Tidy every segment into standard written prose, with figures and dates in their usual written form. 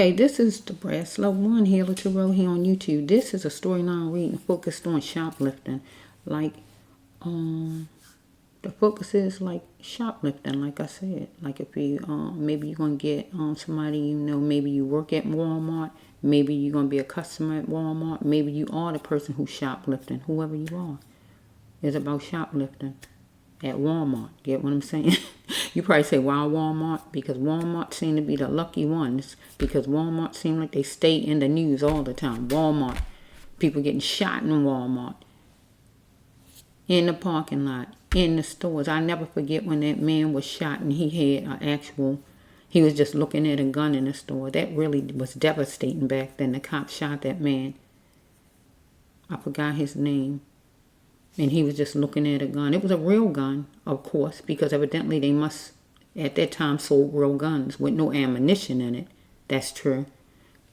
Hey, this is the Brass Love One, Healer Tarot here on YouTube. This is a storyline reading focused on shoplifting. Like, the focus is like shoplifting, like I said. Like if you, maybe you're going to get somebody, you know, maybe you work at Walmart. Maybe you're going to be a customer at Walmart. Maybe you are the person who's shoplifting, whoever you are. It's about shoplifting at Walmart. Get what I'm saying? You probably say, why Walmart? Because Walmart seem to be the lucky ones. Because Walmart seem like they stay in the news all the time. Walmart. People getting shot in Walmart. In the parking lot. In the stores. I never forget when that man was shot and he had an actual... He was just looking at a gun in the store. That really was devastating back then. The cop shot that man. I forgot his name. And he was just looking at a gun. It was a real gun, of course, because evidently they must, at that time, sold real guns with no ammunition in it. That's true.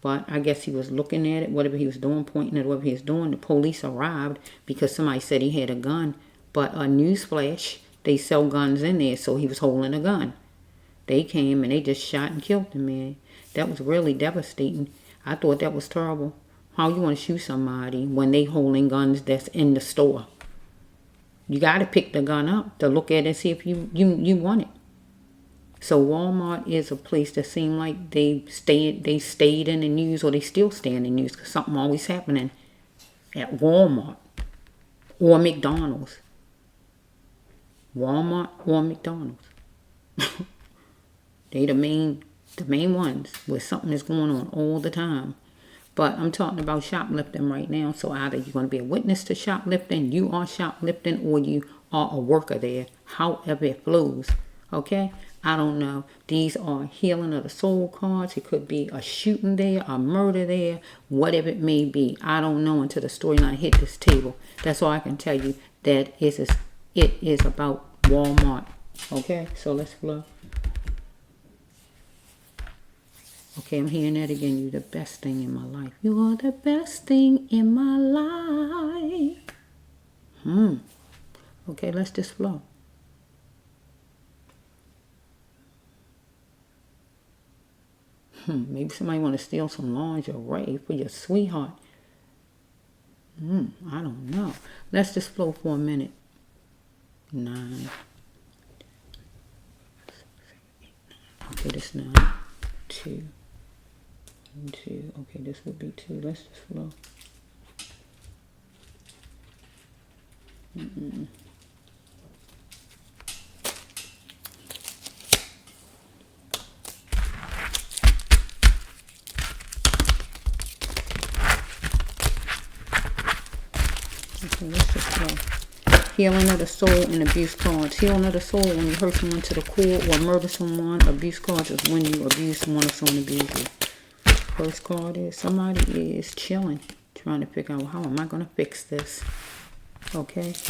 But I guess he was looking at it, whatever he was doing, pointing at whatever he was doing. The police arrived because somebody said he had a gun. But a newsflash, they sell guns in there, so he was holding a gun. They came and they just shot and killed the man. That was really devastating. I thought that was terrible. How you want to shoot somebody when they holding guns that's in the store? You got to pick the gun up to look at it and see if you want it. So Walmart is a place that seemed like they stayed in the news, or they still stay in the news because something always happening at Walmart or McDonald's. Walmart or McDonald's. They the main ones where something is going on all the time. But I'm talking about shoplifting right now. So either you're going to be a witness to shoplifting, you are shoplifting, or you are a worker there. However it flows. Okay? I don't know. These are healing of the soul cards. It could be a shooting there, a murder there, whatever it may be. I don't know until the storyline hit this table. That's all I can tell you. That it is about Walmart. Okay? So let's flow. Okay, I'm hearing that again. You're the best thing in my life. You are the best thing in my life. Okay, let's just flow. Maybe somebody want to steal some lingerie for your sweetheart. I don't know. Let's just flow for a minute. 9. Okay, this 9. 2. 2. Okay, this would be 2. Let's just flow. Okay, let's just flow. Healing of the soul and abuse cards. Healing of the soul when you hurt someone to the core or murder someone. Abuse cards is when you abuse someone or someone abuses you. First card is somebody is chilling, trying to figure out how am I going to fix this. Okay, let's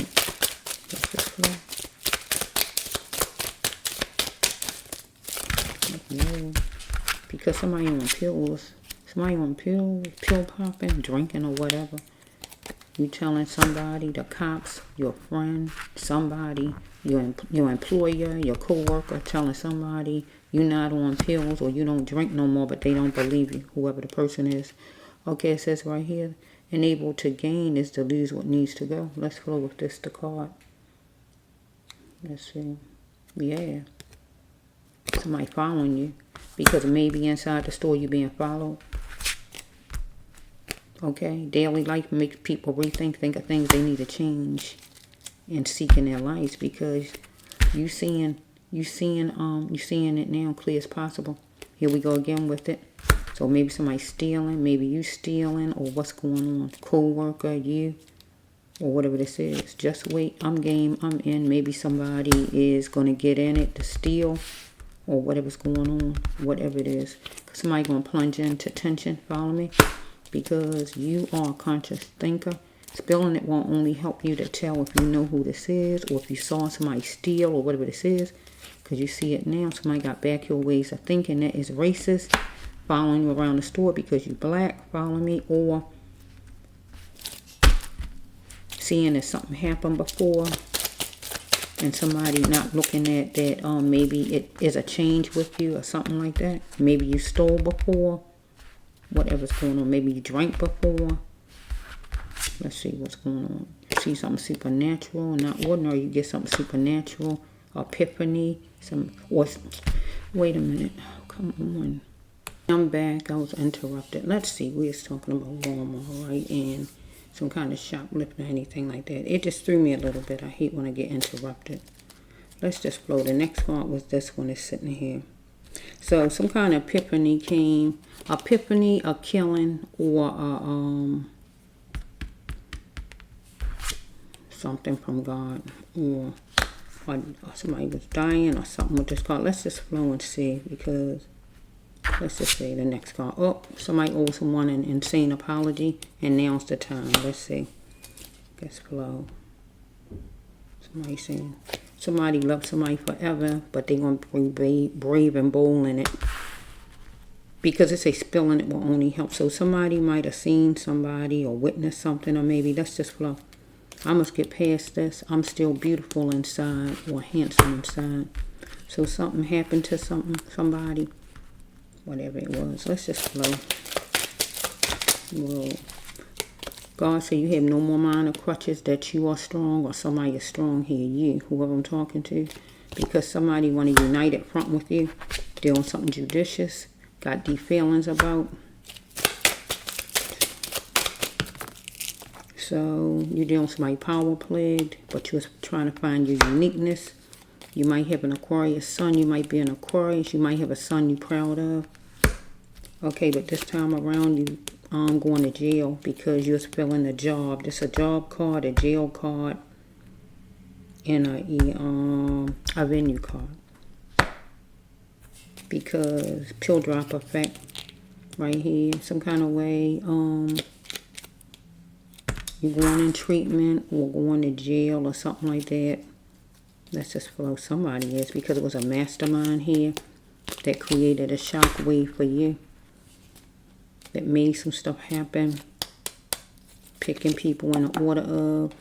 just flow. No, because somebody on pills, pill popping, drinking or whatever. You telling somebody, the cops, your friend, somebody, your employer, your co-worker, telling somebody you're not on pills or you don't drink no more, but they don't believe you, whoever the person is. Okay, it says right here, unable to gain is to lose what needs to go. Let's flow with this, the card. Let's see. Yeah. Somebody following you because maybe inside the store you're being followed. Okay, daily life makes people think of things they need to change and seek in their lives because you seeing it now clear as possible. Here we go again with it. So maybe somebody's stealing, maybe you stealing, or what's going on? Co-worker, you, or whatever this is. Just wait. I'm game. I'm in. Maybe somebody is gonna get in it to steal, or whatever's going on, whatever it is. Somebody gonna plunge into tension. Follow me. Because you are a conscious thinker. Spilling it won't only help you to tell if you know who this is or if you saw somebody steal or whatever this is. Because you see it now. Somebody got backyard ways of thinking that is racist. Following you around the store because you black. Follow me. Or seeing that something happened before and somebody not looking at that maybe it is a change with you or something like that. Maybe you stole before. whatever's going on. Maybe you drank before. Let's see what's going on. See something supernatural, not ordinary. You get something supernatural, epiphany, wait a minute. Come on. I'm back. I was interrupted. Let's see. We was talking about Walmart, right? And some kind of shoplifting or anything like that. It just threw me a little bit. I hate when I get interrupted. Let's just flow. The next part was this one is sitting here. So some kind of epiphany came. Epiphany, a killing, or something from God, or somebody was dying or something with this card. Let's just flow and see, because let's just say the next card. Oh, somebody owes someone an insane apology, and now's the time. Let's see. Let's flow. Somebody saying somebody loves somebody forever, but they're going to be brave and bold in it. Because it's a spilling, it will only help. So somebody might have seen somebody or witnessed something, or maybe let's just flow. I must get past this. I'm still beautiful inside, or handsome inside. So something happened to somebody, whatever it was. Let's just flow. Whoa. God said you have no more minor crutches, that you are strong, or somebody is strong here, you, whoever I'm talking to. Because somebody want to unite at front with you, doing something judicious, got deep feelings about. So you're dealing with somebody power plagued, but you're trying to find your uniqueness. You might have an Aquarius sun. You might be an Aquarius. You might have a son you're proud of. Okay, but this time around, you going to jail because you're filling a job. This a job card, a jail card, and a venue card. Because pill drop effect right here, some kind of way. You're going in treatment or going to jail or something like that. Let's just flow. Somebody is, because it was a mastermind here that created a shock wave for you. That made some stuff happen. Picking people in the order of.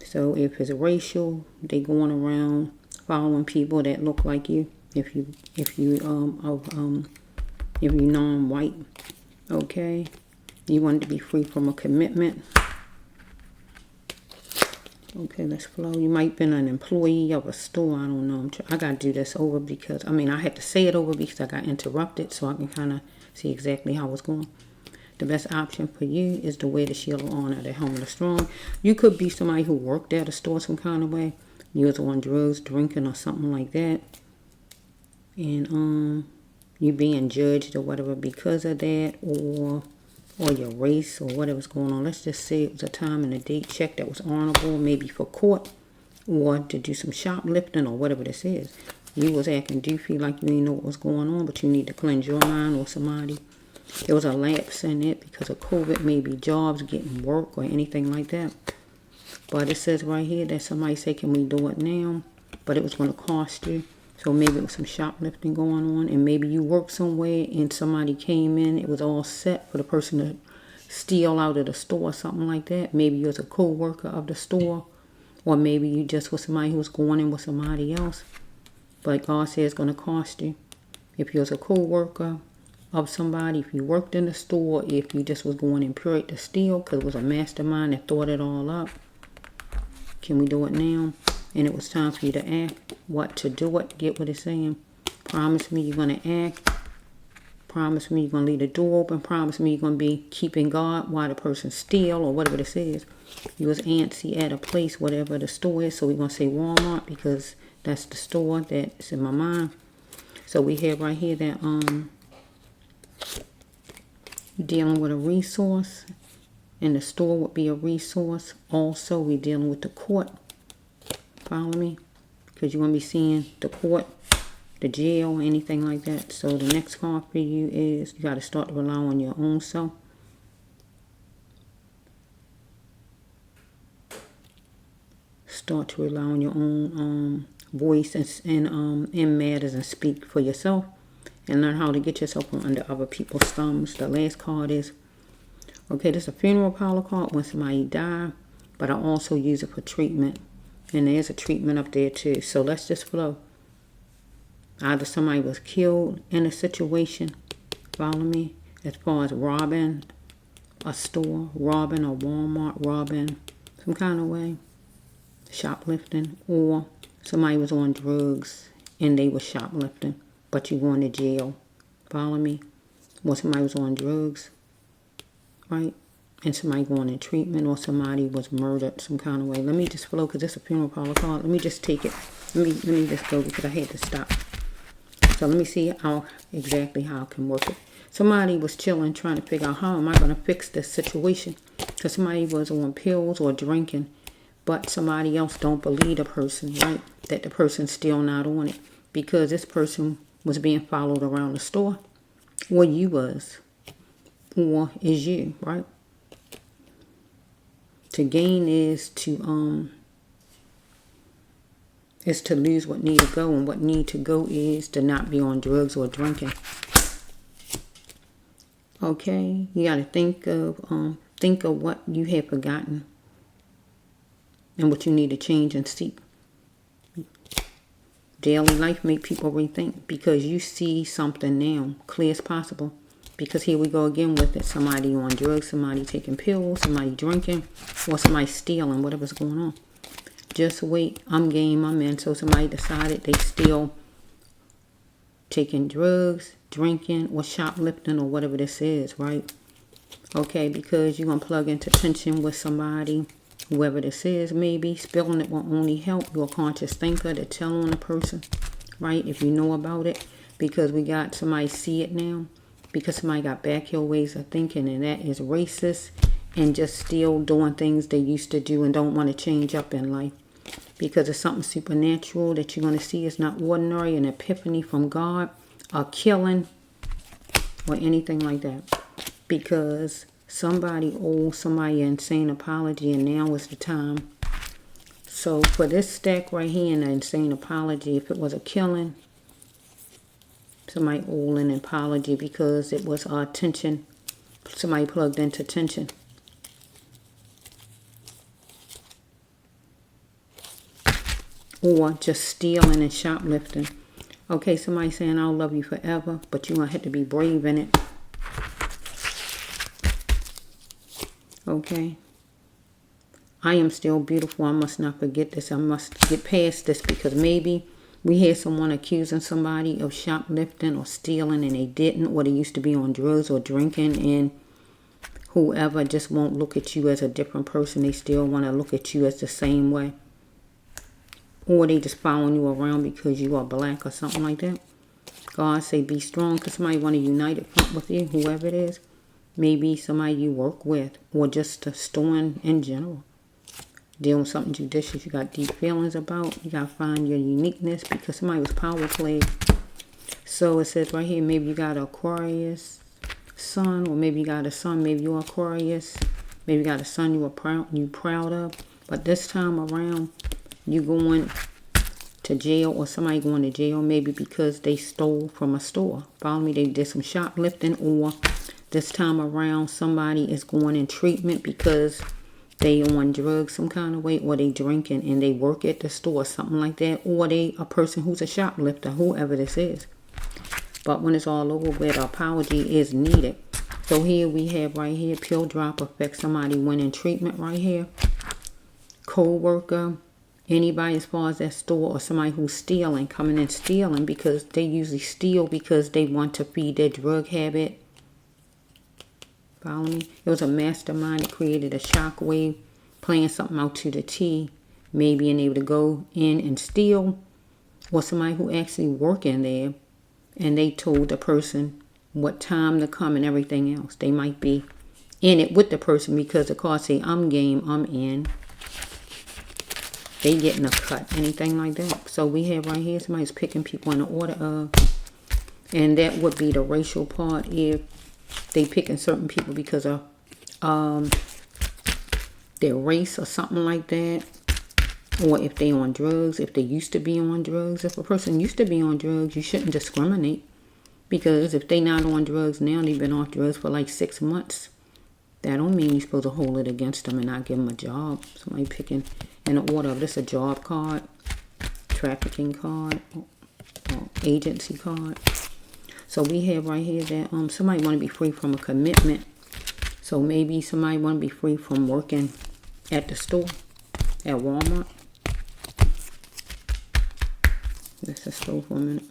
So if it's racial, they going around following people that look like you. If you non-white, okay, you want to be free from a commitment. Okay, let's flow. You might have been an employee of a store. I don't know. I got to do this over because, I had to say it over because I got interrupted, so I can kind of see exactly how it's going. The best option for you is to wear the shield of honor, the helmet of strong. You could be somebody who worked at a store some kind of way. You was on drugs, drinking, or something like that. And you being judged or whatever because of that, or your race or whatever's going on. Let's just say it was a time and a date check that was honorable, maybe for court or to do some shoplifting or whatever this is. You was acting doofy like you didn't know what was going on, but you need to cleanse your mind or somebody. There was a lapse in it because of COVID, maybe jobs, getting work or anything like that. But it says right here that somebody said, can we do it now? But it was going to cost you. So maybe it was some shoplifting going on, and maybe you worked somewhere and somebody came in. It was all set for the person to steal out of the store or something like that. Maybe you was a co-worker of the store, or maybe you just was somebody who was going in with somebody else. But God says it's going to cost you. If you was a co-worker of somebody, if you worked in the store, if you just was going in pure to steal because it was a mastermind that thought it all up. Can we do it now? And it was time for you to act. What to do it? Get what it's saying. Promise me you're going to act. Promise me you're going to leave the door open. Promise me you're going to be keeping God while the person steal or whatever this is. You was antsy at a place, whatever the store is. So we're going to say Walmart because that's the store that's in my mind. So we have right here that you're dealing with a resource. And the store would be a resource. Also, we're dealing with the court. Follow me? Because you're going to be seeing the court, the jail, anything like that. So the next card for you is you got to start to rely on your own self. Start to rely on your own voice in matters and speak for yourself. And learn how to get yourself under other people's thumbs. The last card is, okay, this is a funeral parlor card when somebody died. But I also use it for treatment. And there's a treatment up there too. So let's just flow. Either somebody was killed in a situation, follow me, as far as robbing a store, robbing a Walmart, robbing some kind of way, shoplifting, or somebody was on drugs and they were shoplifting, but you going to jail, follow me, or somebody was on drugs, right, and somebody going in treatment, or somebody was murdered some kind of way. Let me just flow, because it's a funeral parlor card. Let me just take it. Let me just go, because I had to stop. So let me see exactly how I can work it. Somebody was chilling, trying to figure out, how am I going to fix this situation? Because somebody was on pills or drinking, but somebody else don't believe the person, right? That the person's still not on it, because this person was being followed around the store, or you was, or is you, right? To gain is to lose what need to go, and what need to go is to not be on drugs or drinking. Okay, you got to think of what you have forgotten and what you need to change and seek. Daily life make people rethink, because you see something now clear as possible. Because here we go again with it. Somebody on drugs, somebody taking pills, somebody drinking, or somebody stealing, whatever's going on. Just wait, I'm game, I'm in. So somebody decided they still taking drugs, drinking, or shoplifting, or whatever this is, right? Okay, because you're going to plug into tension with somebody, whoever this is, maybe. Spilling it will only help your conscious thinker to tell on a person, right? If you know about it, because we got somebody see it now, because somebody got backyard ways of thinking, and that is racist, and just still doing things they used to do and don't want to change up in life. Because it's something supernatural that you're going to see. It's not ordinary, an epiphany from God, a killing, or anything like that. Because somebody owes somebody an insane apology, and now is the time. So for this stack right here, an insane apology, if it was a killing, somebody owed an apology because it was tension. Somebody plugged into tension. Or just stealing and shoplifting. Okay, somebody saying, I'll love you forever, but you're going to have to be brave in it. Okay. I am still beautiful. I must not forget this. I must get past this, because maybe we hear someone accusing somebody of shoplifting or stealing, and they didn't, or they used to be on drugs or drinking, and whoever just won't look at you as a different person. They still want to look at you as the same way. Or they just following you around because you are black or something like that. God say be strong, because somebody want to unite it front with you, whoever it is. Maybe somebody you work with, or just a store in general. Dealing with something judicious you got deep feelings about. You got to find your uniqueness, because somebody was power played. So it says right here, maybe you got an Aquarius son, or maybe you got a son, maybe you're Aquarius. Maybe you got a son you proud of. But this time around, you going to jail, or somebody going to jail, maybe because they stole from a store. Follow me? They did some shoplifting, or this time around somebody is going in treatment because they on drugs some kind of way, or they drinking and they work at the store, something like that, or they a person who's a shoplifter, whoever this is. But when it's all over with, apology is needed. So here we have right here, pill drop effect. Somebody went in treatment right here. Co-worker, anybody as far as that store, or somebody who's stealing, coming in stealing, because they usually steal because they want to feed their drug habit. Follow me? It was a mastermind that created a shockwave, playing something out to the T, maybe being able to go in and steal, or somebody who actually working there, and they told the person what time to come and everything else. They might be in it with the person, because the card say, I'm game, I'm in. They getting a cut, anything like that. So we have right here, somebody's picking people in the order of, and that would be the racial part, if they picking certain people because of their race or something like that. Or if they on drugs, if they used to be on drugs. If a person used to be on drugs, you shouldn't discriminate. Because if they not on drugs now, they've been off drugs for like 6 months. That don't mean you're supposed to hold it against them and not give them a job. Somebody picking in the order of this, a job card, trafficking card. agency card. So we have right here that somebody want to be free from a commitment. So maybe somebody want to be free from working at the store, at Walmart. Let's just go for a minute.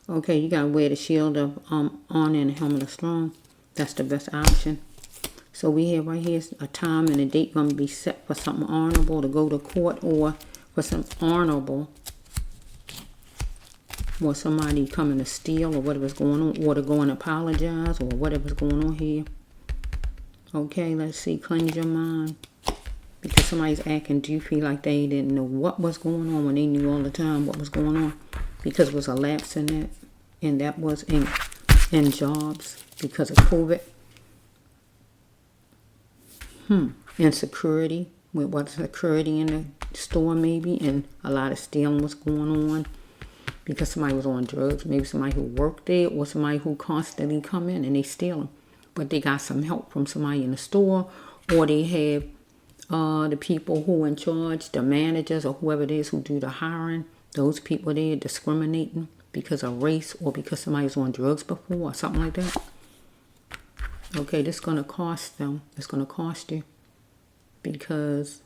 Okay, you gotta wear the shield of honor and the helmet of strong. That's the best option. So we have right here a time and a date gonna be set for something honorable to go to court, or for something honorable, or somebody coming to steal, or whatever's going on, or to go and apologize, or whatever's going on here. Okay, let's see. Cleanse your mind. Because somebody's acting, do you feel like they didn't know what was going on when they knew all the time what was going on? Because it was a lapse in that. And that was in jobs because of COVID. Insecurity. With what security in the store maybe. And a lot of stealing was going on. Because somebody was on drugs. Maybe somebody who worked there, or somebody who constantly come in and they stealing. But they got some help from somebody in the store. Or they have the people who in charge, the managers or whoever it is who do the hiring, those people there discriminating because of race or because somebody's on drugs before or something like that. Okay, this is going to cost them. It's going to cost you because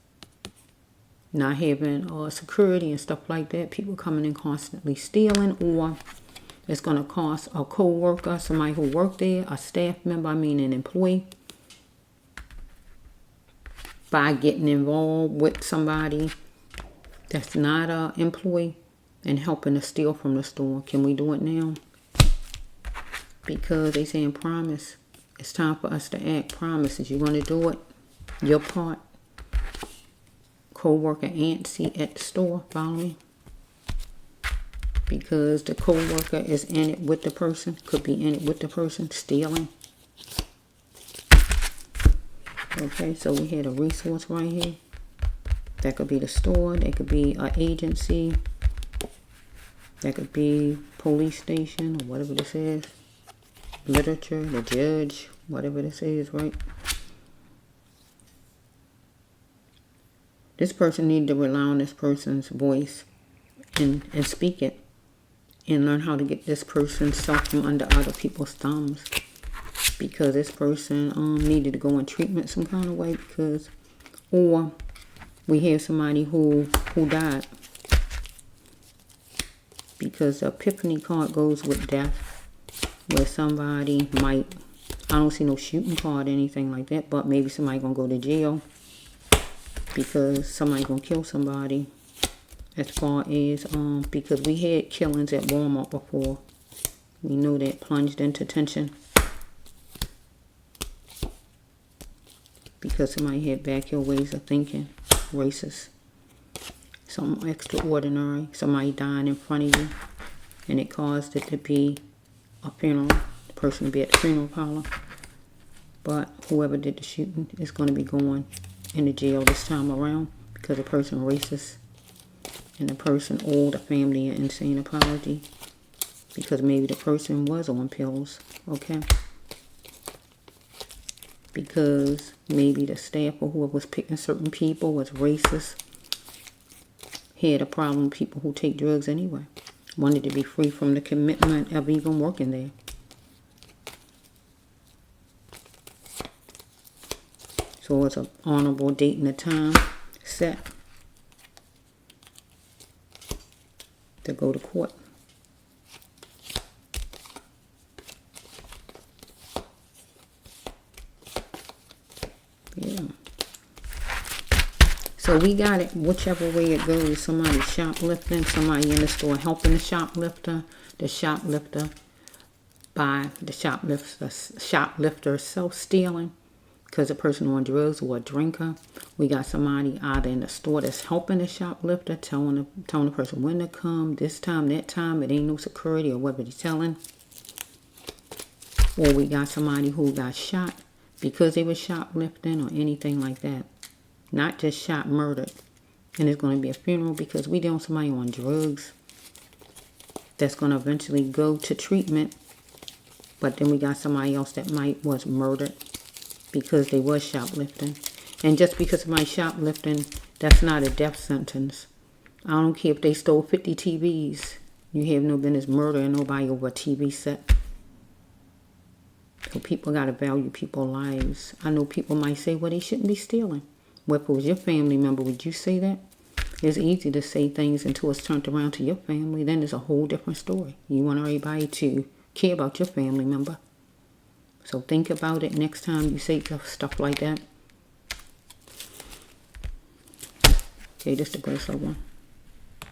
not having security and stuff like that, people coming in constantly stealing, or it's going to cost a co-worker, somebody who worked there, a staff member, I mean an employee, by getting involved with somebody that's not an employee and helping to steal from the store. Can we do it now? Because they saying promise. It's time for us to act. Promises. You're going to do it. Your part. Co-worker Nancy at the store. Follow me? Because the co-worker is in it with the person. Could be in it with the person stealing. Okay, so we had a resource right here. That could be the store. That could be an agency. That could be police station or whatever this is. Literature, the judge, whatever this is, right? This person needs to rely on this person's voice and speak it. And learn how to get this person's self from under other people's thumbs. Because this person needed to go in treatment some kind of way, because, or we have somebody who died, because the epiphany card goes with death, where somebody might, I don't see no shooting card or anything like that, but maybe somebody gonna go to jail because somebody gonna kill somebody. As far as because we had killings at Walmart before, we know that plunged into tension. Because somebody had backyard ways of thinking, racist, something extraordinary, somebody dying in front of you, and it caused it to be a funeral, the person be at the funeral parlor, but whoever did the shooting is going to be going into jail this time around, because the person racist, and the person owed the family an insane apology, because maybe the person was on pills, okay? Because maybe the staff or whoever was picking certain people was racist, had a problem with people who take drugs anyway, wanted to be free from the commitment of even working there. So it's an honorable date and a time set to go to court. Yeah. So we got it whichever way it goes. Somebody shoplifting, somebody in the store helping the shoplifter by the shoplifter self-stealing because the person on drugs or a drinker. We got somebody either in the store that's helping the shoplifter, telling the person when to come, this time, that time, it ain't no security or whatever he's telling. Or we got somebody who got shot because they were shoplifting or anything like that. Not just shot, murdered. And it's going to be a funeral because we dealing with somebody on drugs that's going to eventually go to treatment. But then we got somebody else that was murdered because they was shoplifting. And just because somebody shoplifting, that's not a death sentence. I don't care if they stole 50 TVs. You have no business murdering nobody over a TV set. So people got to value people's lives. I know people might say, well, they shouldn't be stealing. Well, if it was your family member, would you say that? It's easy to say things until it's turned around to your family. Then it's a whole different story. You want everybody to care about your family member. So think about it next time you say stuff like that. Okay, this is the bracelet one.